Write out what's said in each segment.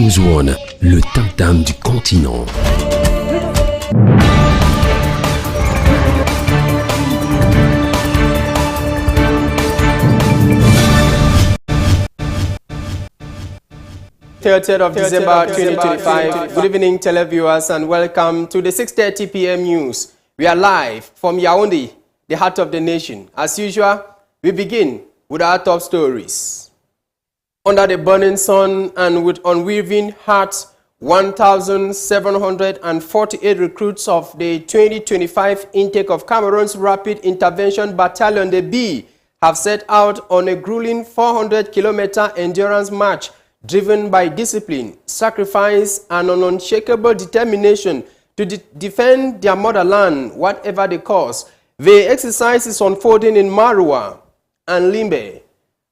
News One, le tam-tam du continent. Of December 2025. Good evening, televiewers, and welcome to the 6:30 p.m. news. We are live from Yaoundé, the heart of the nation. As usual, we begin with our top stories. Under the burning sun and with unwearying hearts, 1,748 recruits of the 2025 intake of Cameroon's Rapid Intervention Battalion, the B, have set out on a grueling 400-kilometer endurance march driven by discipline, sacrifice, and an unshakable determination to defend their motherland, whatever the cost. The exercise is unfolding in Marua and Limbe.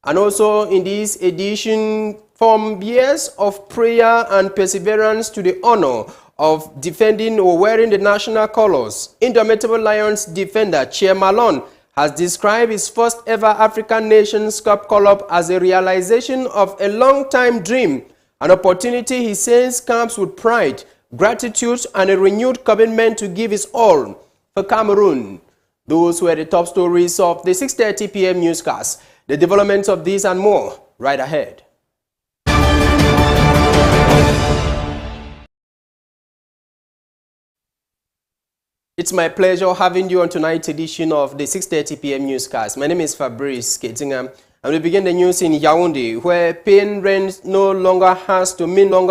And also in this edition, from years of prayer and perseverance to the honor of defending or wearing the national colors, Indomitable Lions defender Che Malone has described his first ever African Nations Cup call-up as a realization of a long-time dream, an opportunity he says comes with pride, gratitude, and a renewed commitment to give his all for Cameroon. Those were the top stories of the 6:30 p.m. newscast. The developments of these and more right ahead. It's my pleasure having you on tonight's edition of the 6:30 p.m. newscast. My name is Fabrice Ketingham, and we begin the news in Yaoundé, where paying rent no longer has to mean long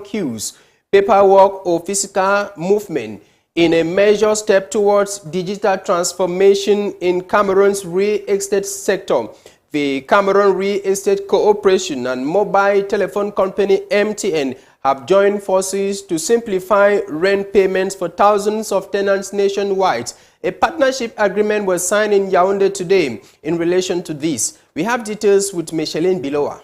queues, paperwork, or physical movement in a major step towards digital transformation in Cameroon's real estate sector. The Cameroon Real Estate Corporation and mobile telephone company MTN have joined forces to simplify rent payments for thousands of tenants nationwide. A partnership agreement was signed in Yaoundé today in relation to this. We have details with Micheline Biloa.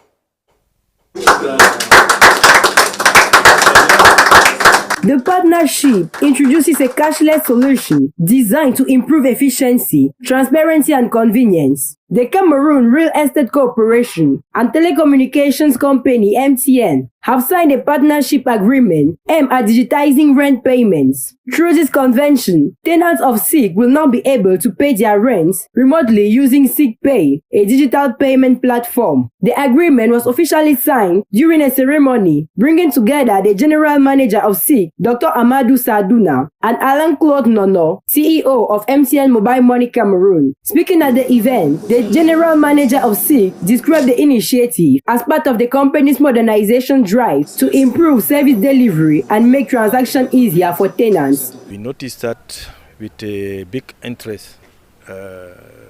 The partnership introduces a cashless solution designed to improve efficiency, transparency, and convenience. The Cameroon Real Estate Corporation and telecommunications company MTN have signed a partnership agreement aimed at digitizing rent payments. Through this convention, tenants of SIG will now be able to pay their rents remotely using SIGPay, a digital payment platform. The agreement was officially signed during a ceremony bringing together the General Manager of SIG, Dr. Amadou Saduna, and Alain-Claude Nono, CEO of MTN Mobile Money Cameroon. Speaking at the event, the General Manager of SIG described the initiative as part of the company's modernization drive to improve service delivery and make transactions easier for tenants. We noticed that with a big interest,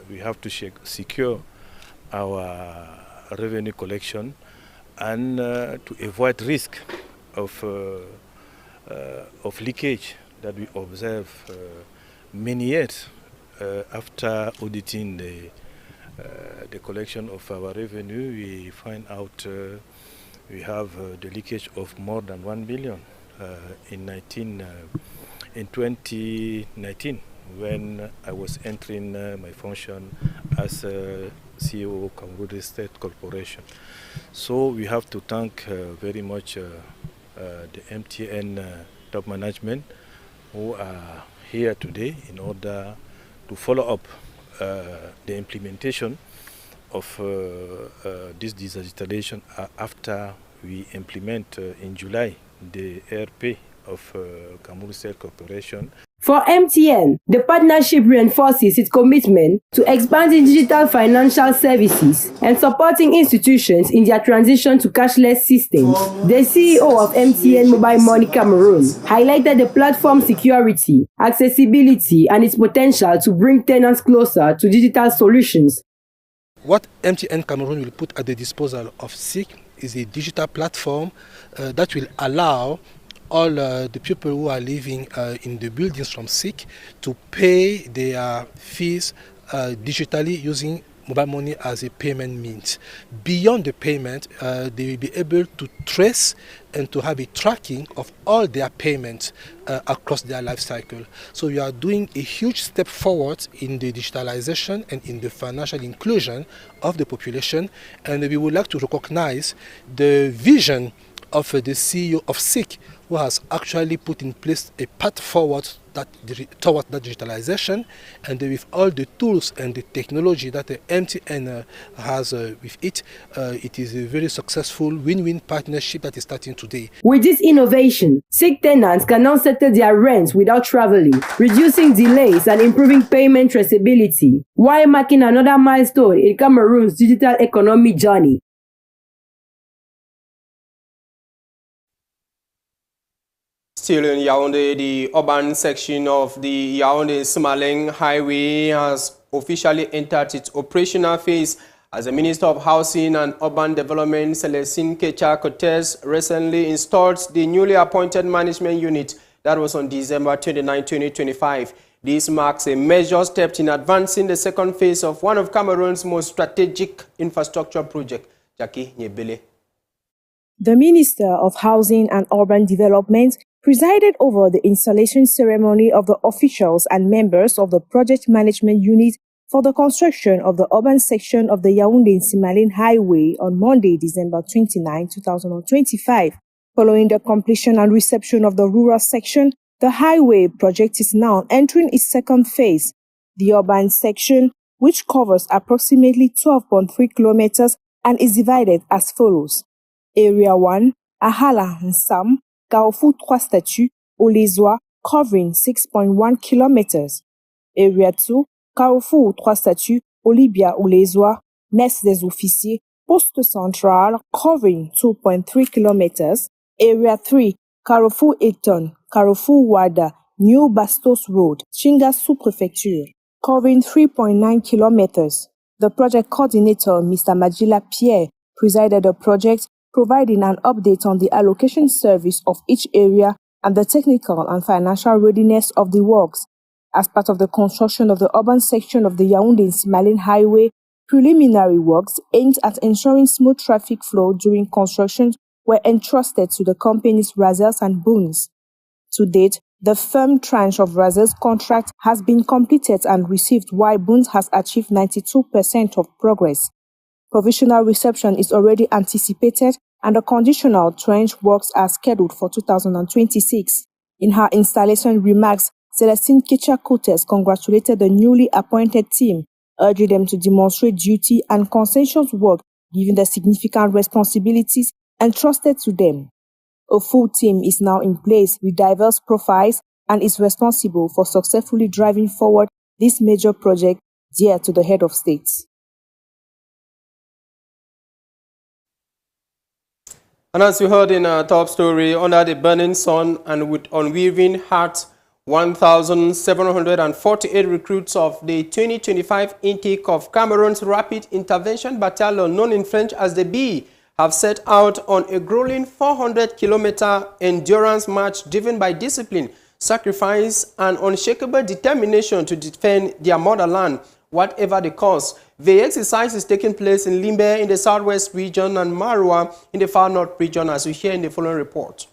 we have to secure our revenue collection and to avoid risk of leakage that we observe many years after auditing the collection of our revenue. We find out we have the leakage of more than 1 billion in 2019, when I was entering my function as CEO of Cameroon State Corporation. So we have to thank very much the MTN top management who are here today in order to follow up the implementation of this digitalization after we implement in July the ERP of Cameroon State Corporation. For MTN, the partnership reinforces its commitment to expanding digital financial services and supporting institutions in their transition to cashless systems. The CEO of MTN Mobile Money Cameroon highlighted the platform's security, accessibility, and its potential to bring tenants closer to digital solutions. What MTN Cameroon will put at the disposal of SIG is a digital platform that will allow all the people who are living in the buildings from SIG to pay their fees digitally using mobile money as a payment means. Beyond the payment, they will be able to trace and to have a tracking of all their payments across their life cycle. So we are doing a huge step forward in the digitalization and in the financial inclusion of the population, and we would like to recognize the vision of the CEO of SICK, who has actually put in place a path forward toward that digitalization, and with all the tools and the technology that the MTN has with it, it is a very successful win-win partnership that is starting today. With this innovation, SICK tenants can now settle their rents without traveling, reducing delays and improving payment traceability, while marking another milestone in Cameroon's digital economy journey. Still in Yaoundé, the urban section of the Yaoundé-Simaleng Highway has officially entered its operational phase as the Minister of Housing and Urban Development, Celestine Kecha-Cortez, recently installed the newly appointed management unit that was on December 29, 2025. This marks a major step in advancing the second phase of one of Cameroon's most strategic infrastructure projects. Jackie Nyebele. The Minister of Housing and Urban Development presided over the installation ceremony of the officials and members of the project management unit for the construction of the urban section of the Yaoundé-Simaleng Highway on Monday, December 29, 2025. Following the completion and reception of the rural section, the highway project is now entering its second phase. The urban section, which covers approximately 12.3 kilometers and is divided as follows. Area 1, Ahala Nsam, Carrefour 3 Statues, Olezoa, covering 6.1 kilometers. Area 2, Carrefour 3 Statues, Olibia Olezoa, Messe des Officiers, Poste Central, covering 2.3 kilometers. Area 3, Carrefour Eton, Carrefour Wada, New Bastos Road, Chinga Sous-Préfecture, covering 3.9 kilometers. The project coordinator, Mr. Majila Pierre, presided the project, providing an update on the allocation service of each area and the technical and financial readiness of the works. As part of the construction of the urban section of the Yaoundé-Simaleng Highway, preliminary works aimed at ensuring smooth traffic flow during construction were entrusted to the companies Razels and Boons. To date, the firm tranche of Razels contract has been completed and received, while Boons has achieved 92% of progress. Provisional reception is already anticipated, and the conditional trench works are scheduled for 2026. In her installation remarks, Celestine Kecha-Cortez congratulated the newly appointed team, urging them to demonstrate duty and conscientious work given the significant responsibilities entrusted to them. A full team is now in place with diverse profiles and is responsible for successfully driving forward this major project dear to the head of state. And as we heard in our top story, under the burning sun and with unwearying heart, 1,748 recruits of the 2025 intake of Cameroon's Rapid Intervention Battalion, known in French as the B, have set out on a grueling 400-kilometer endurance march driven by discipline, sacrifice, and unshakable determination to defend their motherland, whatever the cost. The exercise is taking place in Limbe in the southwest region and Marua in the far north region, as we hear in the following report.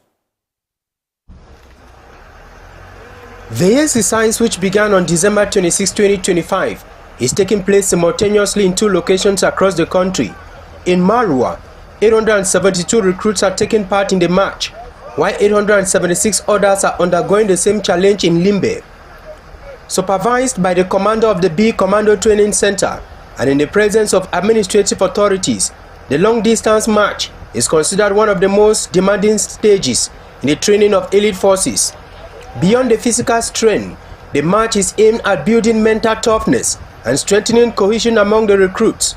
The exercise, which began on December 26, 2025, is taking place simultaneously in two locations across the country. In Marua, 872 recruits are taking part in the march, while 876 others are undergoing the same challenge in Limbe. Supervised by the commander of the B Commando Training Center and in the presence of administrative authorities, the long-distance march is considered one of the most demanding stages in the training of elite forces. Beyond the physical strain, the march is aimed at building mental toughness and strengthening cohesion among the recruits.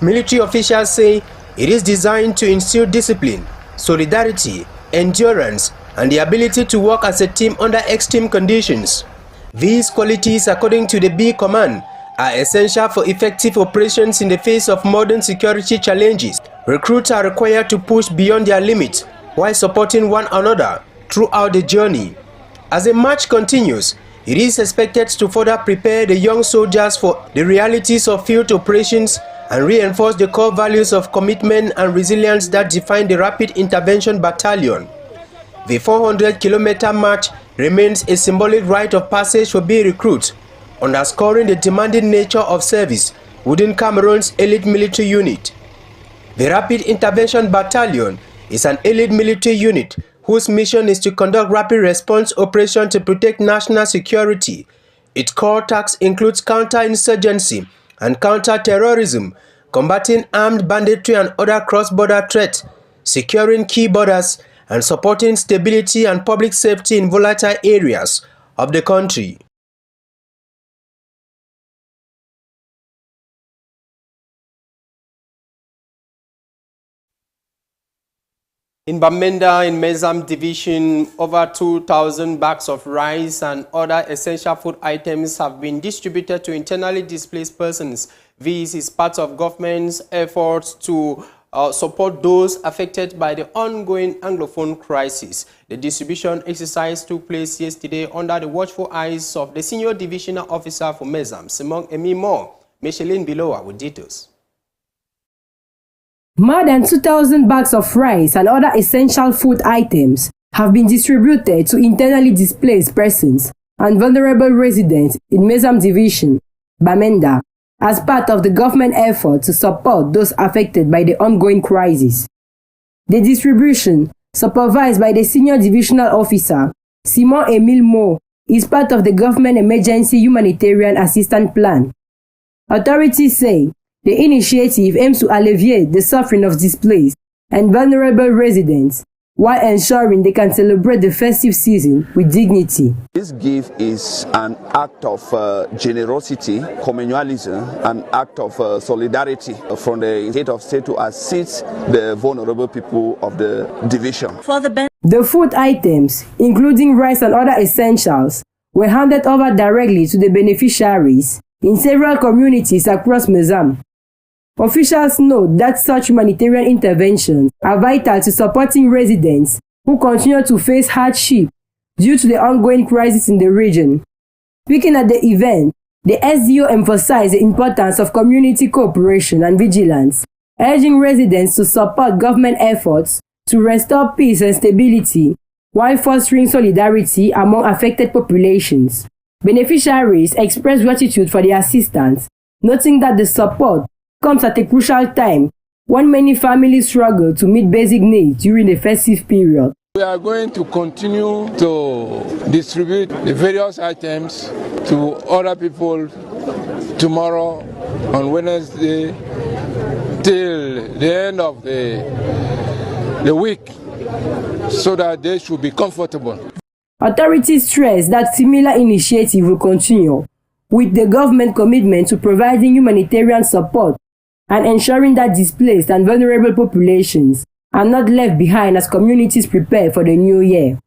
Military officials say it is designed to instill discipline, solidarity, endurance, and the ability to work as a team under extreme conditions. These qualities, according to the B Command, are essential for effective operations in the face of modern security challenges. Recruits are required to push beyond their limits while supporting one another throughout the journey. As the march continues, it is expected to further prepare the young soldiers for the realities of field operations and reinforce the core values of commitment and resilience that define the Rapid Intervention Battalion. The 400-kilometer march remains a symbolic rite of passage for B recruits, underscoring the demanding nature of service within Cameroon's elite military unit. The Rapid Intervention Battalion is an elite military unit whose mission is to conduct rapid response operations to protect national security. Its core tasks include counter-insurgency and counter-terrorism, combating armed banditry and other cross-border threats, securing key borders, and supporting stability and public safety in volatile areas of the country. In Bamenda, in Mezam Division, over 2,000 bags of rice and other essential food items have been distributed to internally displaced persons. This is part of government's efforts to support those affected by the ongoing Anglophone crisis. The distribution exercise took place yesterday under the watchful eyes of the Senior Divisional Officer for Mezam, Simon Emimo. Micheline Bilowa with details. More than 2,000 bags of rice and other essential food items have been distributed to internally displaced persons and vulnerable residents in Mezam Division, Bamenda, as part of the government effort to support those affected by the ongoing crisis. The distribution, supervised by the Senior Divisional Officer, Simon Emile Mo, is part of the government emergency humanitarian assistance plan. Authorities say the initiative aims to alleviate the suffering of displaced and vulnerable residents while ensuring they can celebrate the festive season with dignity. This gift is an act of generosity, communalism, an act of solidarity from the head of state to assist the vulnerable people of the division. The food items, including rice and other essentials, were handed over directly to the beneficiaries in several communities across Mezam. Officials note that such humanitarian interventions are vital to supporting residents who continue to face hardship due to the ongoing crisis in the region. Speaking at the event, the SDO emphasized the importance of community cooperation and vigilance, urging residents to support government efforts to restore peace and stability while fostering solidarity among affected populations. Beneficiaries expressed gratitude for the assistance, noting that the support comes at a crucial time when many families struggle to meet basic needs during the festive period. We are going to continue to distribute the various items to other people tomorrow on Wednesday till the end of the week so that they should be comfortable. Authorities stress that similar initiative will continue with the government commitment to providing humanitarian support and ensuring that displaced and vulnerable populations are not left behind as communities prepare for the new year.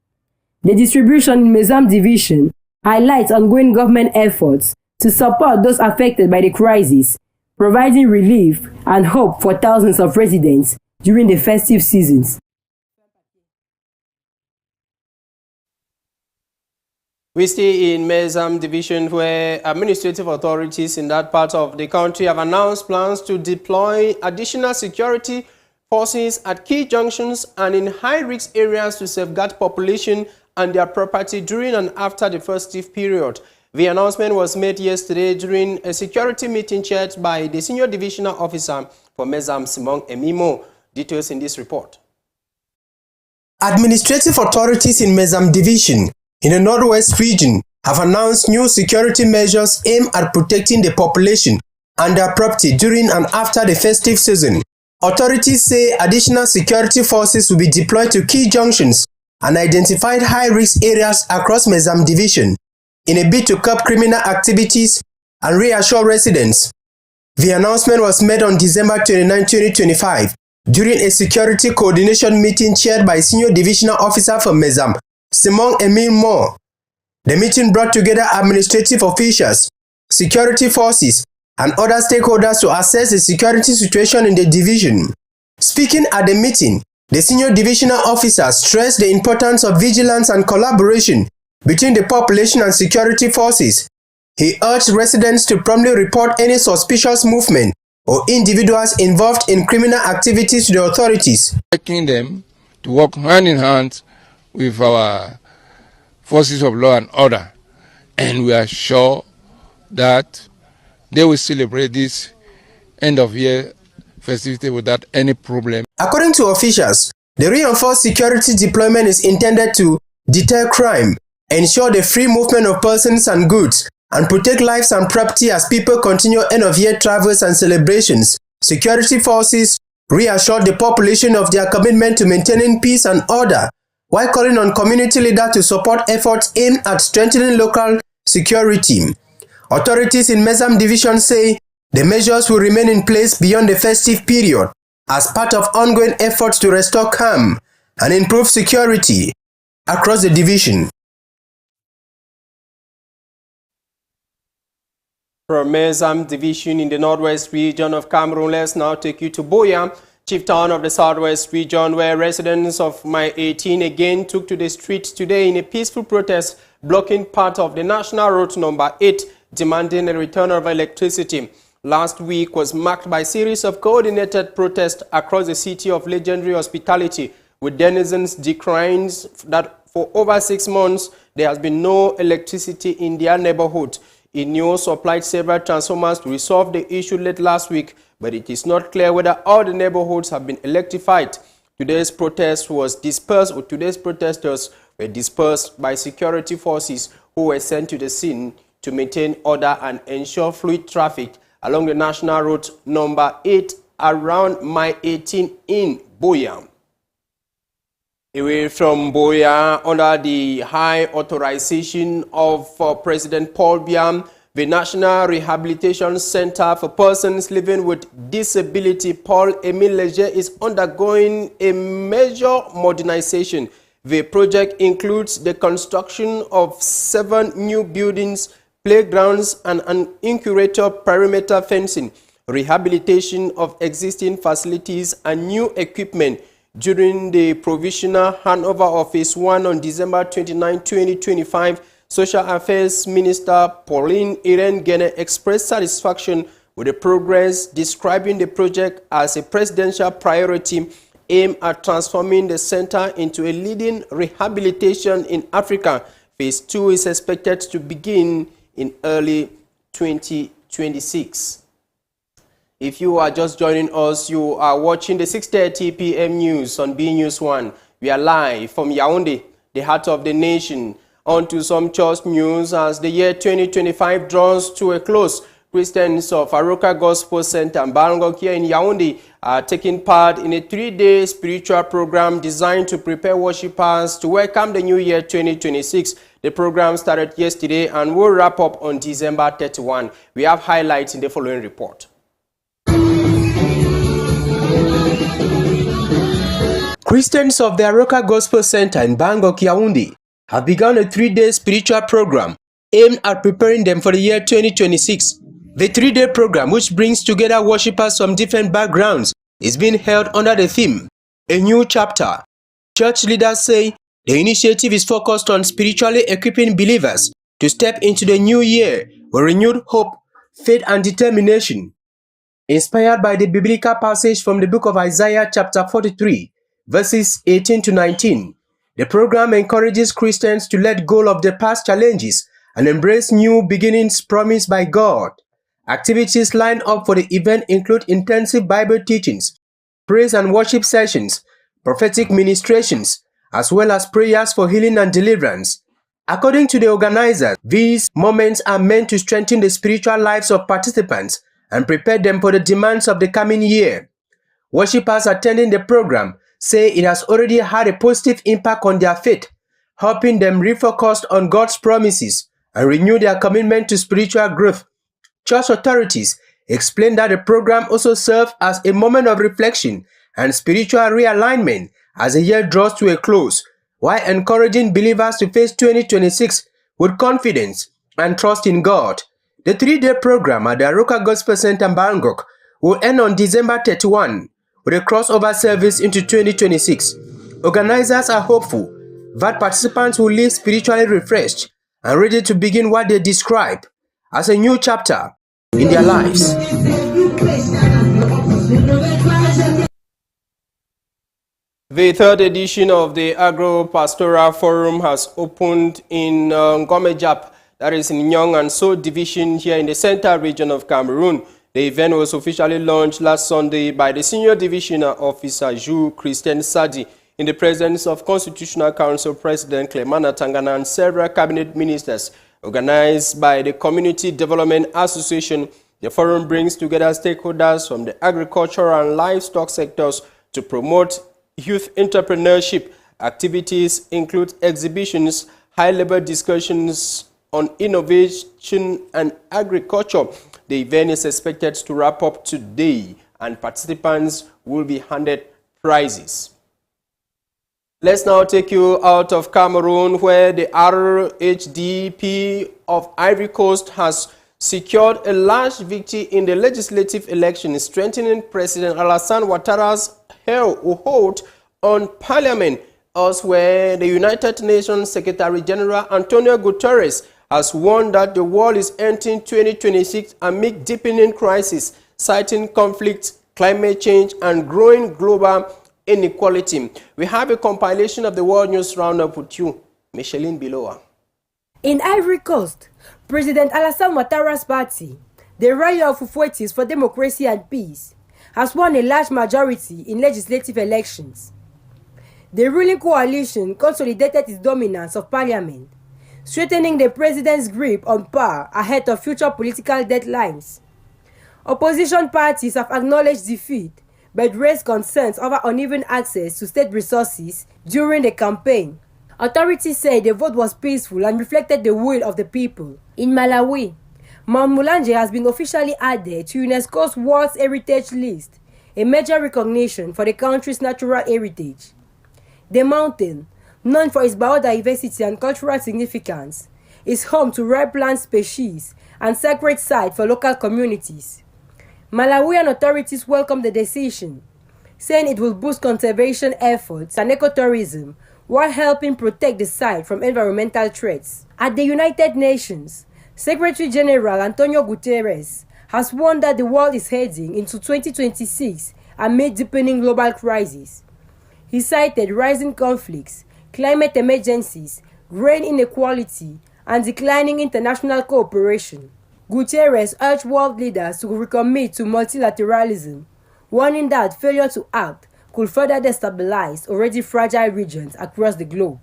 The distribution in Mezam Division highlights ongoing government efforts to support those affected by the crisis, providing relief and hope for thousands of residents during the festive seasons. We stay in Mezam Division, where administrative authorities in that part of the country have announced plans to deploy additional security forces at key junctions and in high-risk areas to safeguard population and their property during and after the festive period. The announcement was made yesterday during a security meeting chaired by the Senior Divisional Officer for Mezam, Simon Emimo. Details in this report. Administrative authorities in Mezam Division in the Northwest region have announced new security measures aimed at protecting the population and their property during and after the festive season. Authorities say additional security forces will be deployed to key junctions and identified high-risk areas across Mezam Division in a bid to curb criminal activities and reassure residents. The announcement was made on December 29, 2025 during a security coordination meeting chaired by Senior Divisional Officer for Mezam, Simon Emile Moore. The meeting brought together administrative officials, security forces, and other stakeholders to assess the security situation in the division. Speaking at the meeting, the Senior Divisional Officer stressed the importance of vigilance and collaboration between the population and security forces. He urged residents to promptly report any suspicious movement or individuals involved in criminal activities to the authorities. Asking them to work hand in hand with our forces of law and order, and we are sure that they will celebrate this end of year festivity without any problem. According to officials, The reinforced security deployment is intended to deter crime, ensure the free movement of persons and goods, and protect lives and property as people continue end-of-year travels and celebrations. Security forces reassured the population of their commitment to maintaining peace and order, while calling on community leaders to support efforts aimed at strengthening local security. Authorities in Mesam Division say the measures will remain in place beyond the festive period as part of ongoing efforts to restore calm and improve security across the division. From Mesam Division in the northwest region of Cameroon, let's now take you to Boya, chief town of the southwest region, where residents of Mile 18 again took to the streets today in a peaceful protest blocking part of the national road number 8, demanding a return of electricity. Last week was marked by a series of coordinated protests across the city of legendary hospitality, with denizens decrying that for over 6 months there has been no electricity in their neighborhood. NOUS supplied several transformers to resolve the issue late last week, but it is not clear whether all the neighborhoods have been electrified. Today's protesters were dispersed by security forces who were sent to the scene to maintain order and ensure fluid traffic along the national road number 8 around Mile 18 in Boya. Away from Boya, under the high authorization of President Paul Biya, the National Rehabilitation Center for Persons Living with Disability, Paul Emile Leger, is undergoing a major modernization. The project includes the construction of 7 new buildings, playgrounds, and an incubator perimeter fencing, rehabilitation of existing facilities, and new equipment. During the provisional handover of Phase 1 on December 29, 2025, Social Affairs Minister Pauline Irene Gene expressed satisfaction with the progress, describing the project as a presidential priority aimed at transforming the center into a leading rehabilitation in Africa. Phase 2 is expected to begin in early 2026. If you are just joining us, you are watching the 6:30 p.m. news on B News 1. We are live from Yaoundé, the heart of the nation. On to some church news as the year 2025 draws to a close. Christians of Aroka Gospel Center and Bangkok here in Yaoundé are taking part in a 3-day spiritual program designed to prepare worshippers to welcome the new year 2026. The program started yesterday and will wrap up on December 31. We have highlights in the following report. Christians of the Aroka Gospel Center in Bangkok, Yaoundé have begun a 3-day spiritual program aimed at preparing them for the year 2026. The 3-day program, which brings together worshippers from different backgrounds, is being held under the theme, A New Chapter. Church leaders say the initiative is focused on spiritually equipping believers to step into the new year with renewed hope, faith, and determination. Inspired by the biblical passage from the book of Isaiah chapter 43, verses 18 to 19, the program encourages Christians to let go of the past challenges and embrace new beginnings promised by God. Activities lined up for the event include intensive Bible teachings, praise and worship sessions, prophetic ministrations, as well as prayers for healing and deliverance. According to the organizers, these moments are meant to strengthen the spiritual lives of participants and prepare them for the demands of the coming year. Worshippers attending the program say it has already had a positive impact on their faith, helping them refocus on God's promises and renew their commitment to spiritual growth. Church authorities explain that the program also serves as a moment of reflection and spiritual realignment as the year draws to a close, while encouraging believers to face 2026 with confidence and trust in God. The 3-day program at the Aroka Gospel Center Bangkok will end on December 31 with a crossover service into 2026. Organizers are hopeful that participants will leave spiritually refreshed and ready to begin what they describe as a new chapter in their lives. The 3rd edition of the Agro-Pastoral Forum has opened in Ngomejap, that is in Nyong and So Division here in the Central Region of Cameroon. The event was officially launched last Sunday by the Senior Divisional Officer Jules Christian Sadi. in the presence of Constitutional Council President Clemana Tangana and several cabinet ministers. Organized by the Community Development Association, the forum brings together stakeholders from the agricultural and livestock sectors to promote youth entrepreneurship. Activities include exhibitions, high-level discussions on innovation and agriculture. The event is expected to wrap up today, and participants will be handed prizes. Let's now take you out of Cameroon, where the RHDP of Ivory Coast has secured a large victory in the legislative election, strengthening President Alassane Ouattara's hold on parliament. Elsewhere, the United Nations Secretary General Antonio Guterres has warned that the world is entering 2026 amid deepening crisis, citing conflict, climate change, and growing global inequality. We have a compilation of the World News Roundup with you, Micheline Biloa. In Ivory Coast, President Alassane Ouattara's party, the Royal Fufouettis for Democracy and Peace, has won a large majority in legislative elections. The ruling coalition consolidated its dominance of parliament, strengthening the president's grip on power ahead of future political deadlines. Opposition parties have acknowledged defeat but raised concerns over uneven access to state resources during the campaign. Authorities say the vote was peaceful and reflected the will of the people. In Malawi, Mount Mulanje has been officially added to UNESCO's World Heritage List, a major recognition for the country's natural heritage. The mountain, known for its biodiversity and cultural significance, is home to rare plant species and sacred site for local communities. Malawian authorities welcome the decision, saying it will boost conservation efforts and ecotourism while helping protect the site from environmental threats. At the United Nations, Secretary General Antonio Guterres has warned that the world is heading into 2026 amid deepening global crises. He cited rising conflicts, climate emergencies, grain inequality, and declining international cooperation. Guterres urged world leaders to recommit to multilateralism, warning that failure to act could further destabilize already fragile regions across the globe.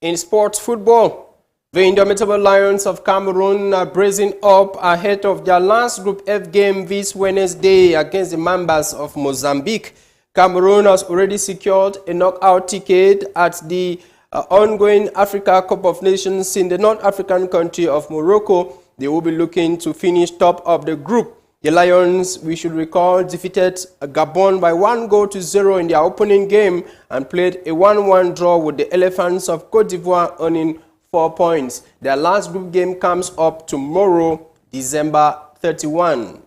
In sports football, the indomitable Lions of Cameroon are bracing up ahead of their last Group F game this Wednesday against the Mambas of Mozambique. Cameroon has already secured a knockout ticket at the ongoing Africa Cup of Nations in the North African country of Morocco. They will be looking to finish top of the group. The Lions, we should recall, defeated Gabon by 1-0 in their opening game and played a 1-1 draw with the Elephants of Cote d'Ivoire, earning 4 points. Their last group game comes up tomorrow, December 31.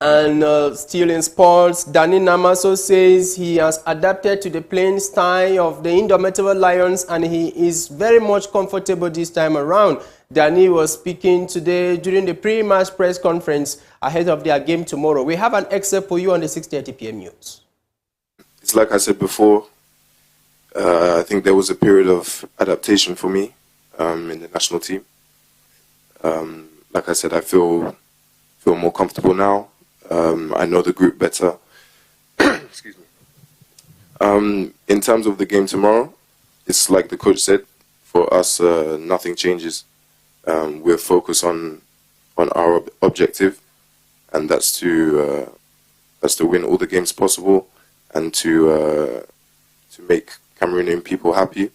And still in sports, Danny Namaso says he has adapted to the playing style of the indomitable Lions and he is very much comfortable this time around. Danny was speaking today during the pre-match press conference ahead of their game tomorrow. We have an excerpt for you on the 6:30 p.m. news. It's like I said before, I think there was a period of adaptation for me in the national team. Like I said, I feel more comfortable now. I know the group better. Excuse me. In terms of the game tomorrow, it's like the coach said, for us, nothing changes. We're focused on our objective, and that's to win all the games possible and to make Cameroonian people happy,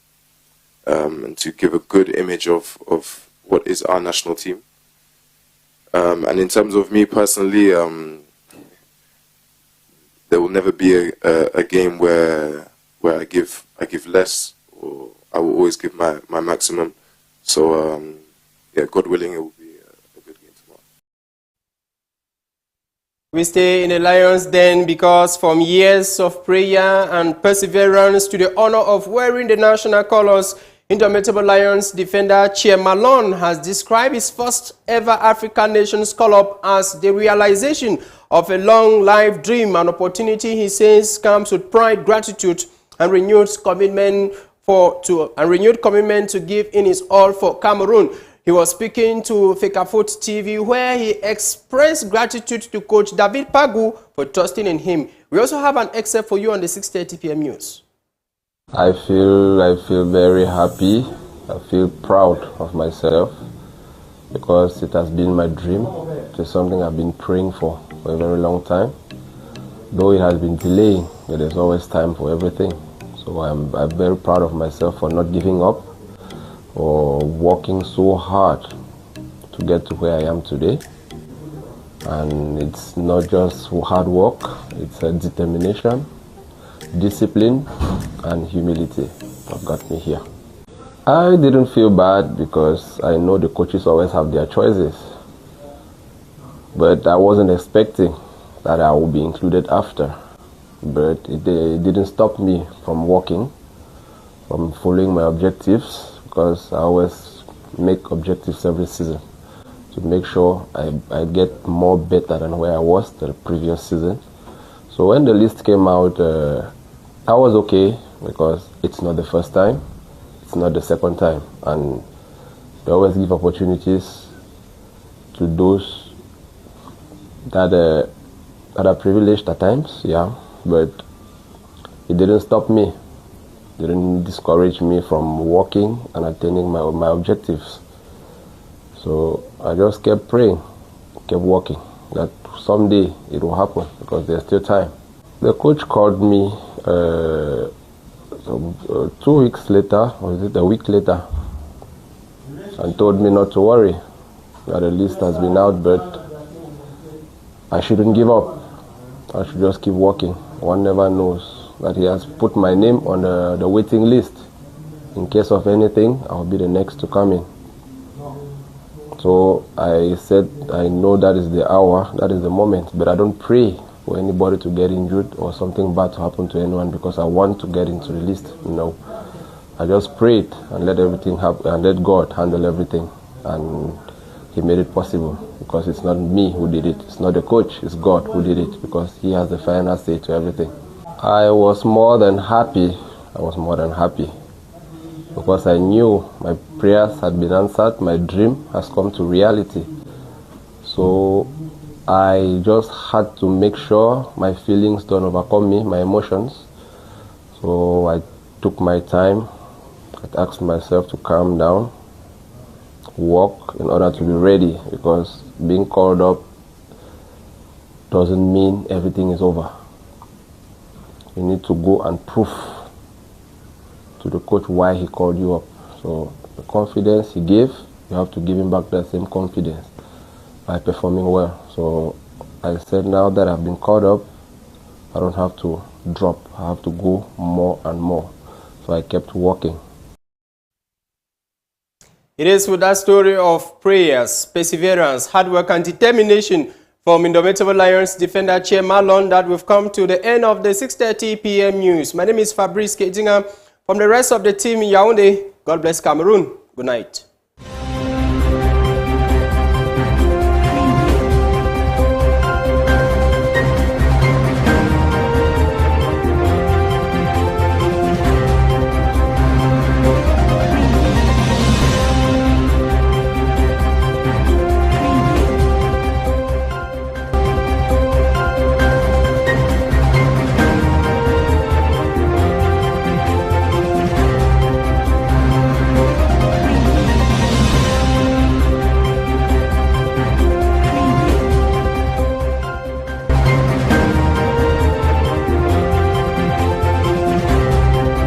and to give a good image of what is our national team. And in terms of me personally, there will never be a game where I give less, or I will always give my maximum. So yeah, God willing, it will be a good game tomorrow. We stay in the Lions Den because from years of prayer and perseverance to the honor of wearing the national colors, Indomitable Lions defender Che Malone has described his first ever African Nations call-up as the realization of a long-life dream, an opportunity he says comes with pride, gratitude, and renewed commitment to give in his all for Cameroon. He was speaking to Fecafoot TV, where he expressed gratitude to Coach David Pagu for trusting in him. We also have an excerpt for you on the 6:30 p.m. news. I feel very happy. I feel proud of myself because it has been my dream. It is something I've been praying for a very long time. Though it has been delaying, but there's always time for everything. So I'm very proud of myself for not giving up or working so hard to get to where I am today. And it's not just hard work, it's a determination, discipline, and humility that got me here. I didn't feel bad because I know the coaches always have their choices. But I wasn't expecting that I would be included after. But it didn't stop me from working, from following my objectives, because I always make objectives every season to make sure I get more better than where I was the previous season. So when the list came out, I was okay because it's not the first time, it's not the second time, and they always give opportunities to those that are privileged at times, yeah, but it didn't stop me, didn't discourage me from working and attaining my objectives. So I just kept praying, kept working, that someday it will happen because there's still time. The coach called me 2 weeks later, or is it a week later, and told me not to worry, that the list has been out, but I shouldn't give up. I should just keep working. One never knows that he has put my name on the waiting list. In case of anything, I'll be the next to come in. So I said, I know that is the hour, that is the moment, but I don't pray for anybody to get injured or something bad to happen to anyone because I want to get into the list. No, I just prayed and let everything happen and let God handle everything, and He made it possible because it's not me who did it, it's not the coach, it's God who did it because He has the final say to everything. I was more than happy. Because I knew my prayers had been answered, my dream has come to reality. So I just had to make sure my feelings don't overcome me, my emotions. So I took my time, I asked myself to calm down, walk in order to be ready, because being called up doesn't mean everything is over. You need to go and prove to the coach why he called you up. So the confidence he gave, you have to give him back that same confidence by performing well. So I said, now that I've been called up, I don't have to drop, I have to go more and more. So I kept working. It is with that story of prayers, perseverance, hard work and determination from Indomitable Lions defender Che Malon that we've come to the end of the 6:30 p.m. news. My name is Fabrice Kedinga. From the rest of the team in Yaoundé, God bless Cameroon. Good night.